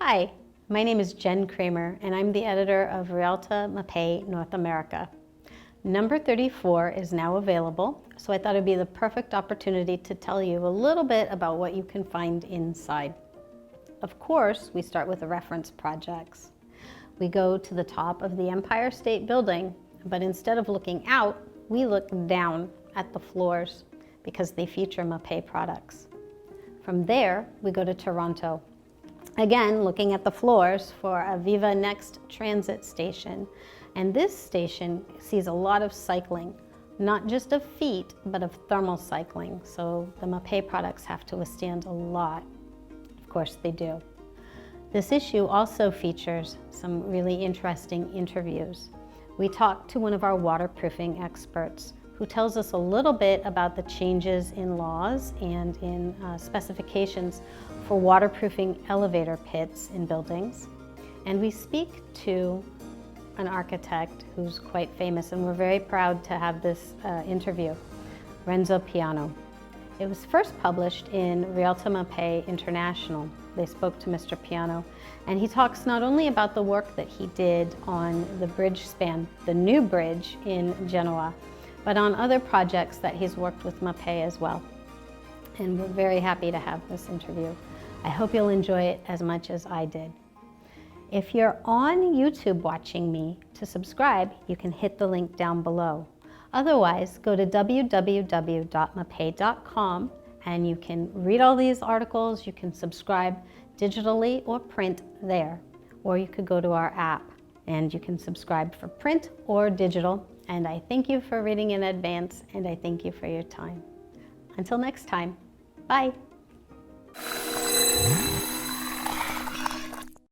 Hi, my name is Jen Kramer and I'm the editor of Realtà MAPEI North America. Number 34 is now available, so I thought it'd be the perfect opportunity to tell you a little bit about what you can find inside. Of course, we start with the reference projects. We go to the top of the Empire State Building, but instead of looking out, we look down at the floors because they feature MAPEI products. From there, we go to Toronto. Again, looking at the floors for Aviva Next Transit Station. And this station sees a lot of cycling, not just of feet, but of thermal cycling. So the MAPEI products have to withstand a lot. Of course they do. This issue also features some really interesting interviews. We talked to one of our waterproofing experts who tells us a little bit about the changes in laws and in specifications for waterproofing elevator pits in buildings. And we speak to an architect who's quite famous, and we're very proud to have this interview, Renzo Piano. It was first published in Realtà MAPEI International. They spoke to Mr. Piano, and he talks not only about the work that he did on the bridge span, the new bridge in Genoa, but on other projects that he's worked with MAPEI as well. And we're very happy to have this interview. I hope you'll enjoy it as much as I did. If you're on YouTube watching me, to subscribe, you can hit the link down below. Otherwise, go to www.mapei.com and you can read all these articles, you can subscribe digitally or print there. Or you could go to our app and you can subscribe for print or digital. And I thank you for reading in advance, and I thank you for your time. Until next time, bye.